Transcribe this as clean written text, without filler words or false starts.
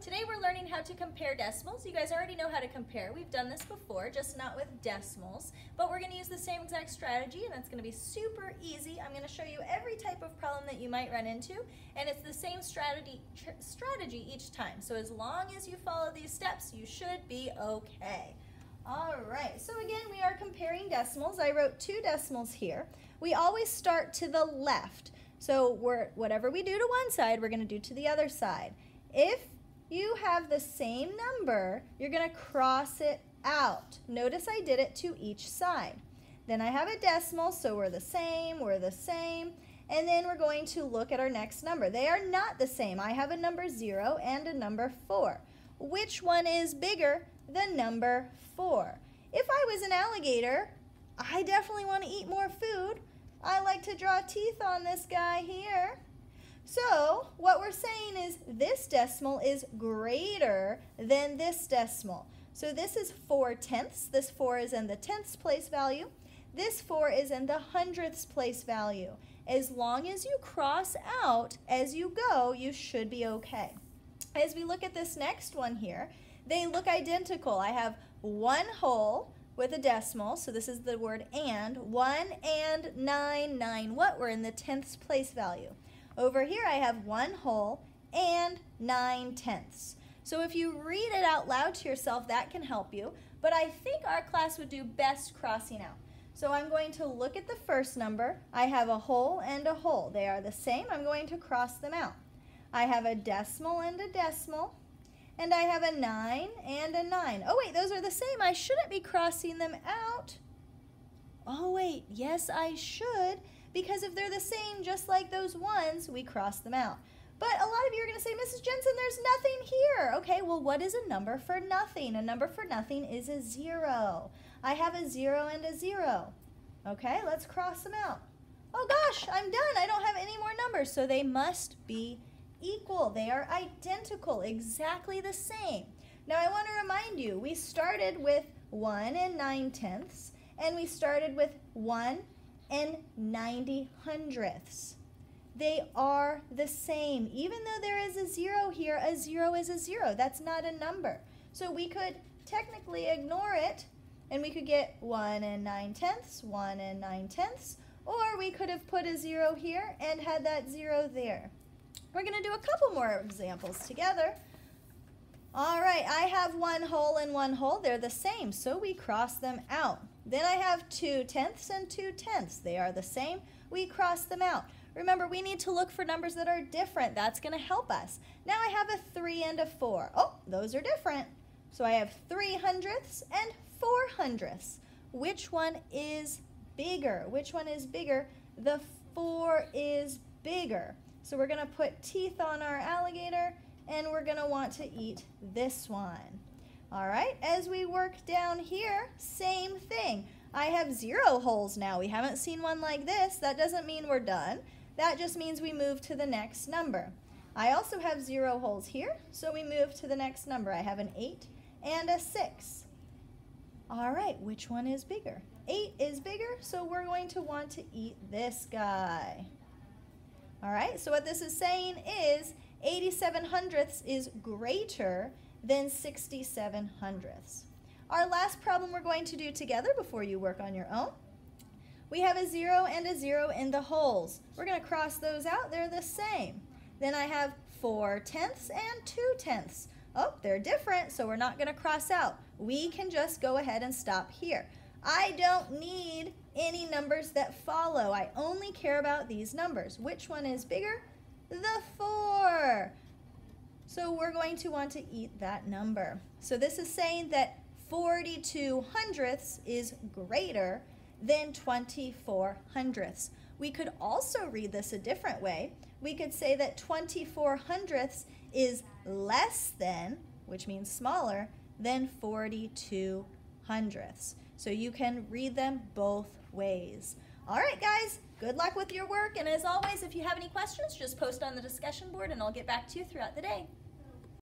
Today we're learning how to compare decimals. You guys already know how to compare. We've done this before, just not with decimals. But we're going to use the same exact strategy, and it's going to be super easy. I'm going to show you every type of problem that you might run into, and it's the same strategy each time. So as long as you follow these steps, you should be okay. All right, so again, we are comparing decimals. I wrote 2 decimals here. We always start to the left. So whatever we do to one side, we're going to do to the other side. If you have the same number, you're going to cross it out. Notice I did it to each side. Then I have a decimal, so we're the same, and then we're going to look at our next number. They are not the same. I have a number 0 and a number 4. Which one is bigger? The number 4. If I was an alligator, I definitely want to eat more food. I like to draw teeth on this guy here. So what we're saying is this decimal is greater than this decimal. So this is 4/10. This 4 is in the tenths place value. This 4 is in the hundredths place value. As long as you cross out as you go, you should be okay. As we look at this next one here, they look identical. I have one whole with a decimal, so this is the word and. 1 and 9. What? We're in the tenths place value. Over here I have one whole and 9/10. So if you read it out loud to yourself, that can help you. But I think our class would do best crossing out. So I'm going to look at the first number. I have a whole and a whole. They are the same. I'm going to cross them out. I have a decimal and a decimal. And I have a 9 and a 9. Oh wait, those are the same. I shouldn't be crossing them out. Oh wait, yes I should. Because if they're the same, just like those ones, we cross them out. But a lot of you are going to say, Mrs. Jensen, there's nothing here. Okay, well, what is a number for nothing? A number for nothing is a 0. I have a 0 and a 0. Okay, let's cross them out. Oh gosh, I'm done. I don't have any more numbers, so they must be equal. They are identical, exactly the same. Now, I want to remind you, we started with 1 and 9/10, and we started with 1 and 90/100ths. They are the same. Even though there is a 0 here, a 0 is a 0. That's not a number. So we could technically ignore it, and we could get 1 and 9/10, 1 and 9/10, or we could have put a 0 here and had that 0 there. We're going to do a couple more examples together. All right, I have one whole and one whole. They're the same, so we cross them out. Then I have 2/10 and 2/10. They are the same. We cross them out. Remember, we need to look for numbers that are different. That's going to help us. Now I have a 3 and a 4. Oh, those are different. So I have 3/100ths and 4/100ths. Which one is bigger? Which one is bigger? The 4 is bigger. So we're going to put teeth on our alligator, and we're going to want to eat this one. All right, as we work down here, same thing. I have 0 holes now. We haven't seen one like this. That doesn't mean we're done. That just means we move to the next number. I also have 0 holes here, so we move to the next number. I have an 8 and a 6. All right, which one is bigger? 8 is bigger, so we're going to want to eat this guy. All right, so what this is saying is 87/100ths is greater than 67/100ths. Our last problem we're going to do together before you work on your own. We have a 0 and a 0 in the holes. We're going to cross those out. They're the same. Then I have 4/10 and 2/10. Oh, they're different, so we're not going to cross out. We can just go ahead and stop here. I don't need any numbers that follow. I only care about these numbers. Which one is bigger? The 4. So we're going to want to eat that number. So this is saying that 42/100ths is greater than 24/100ths. We could also read this a different way. We could say that 24/100ths is less than, which means smaller, than 42/100ths. So you can read them both ways. All right, guys, good luck with your work. And as always, if you have any questions, just post on the discussion board and I'll get back to you throughout the day.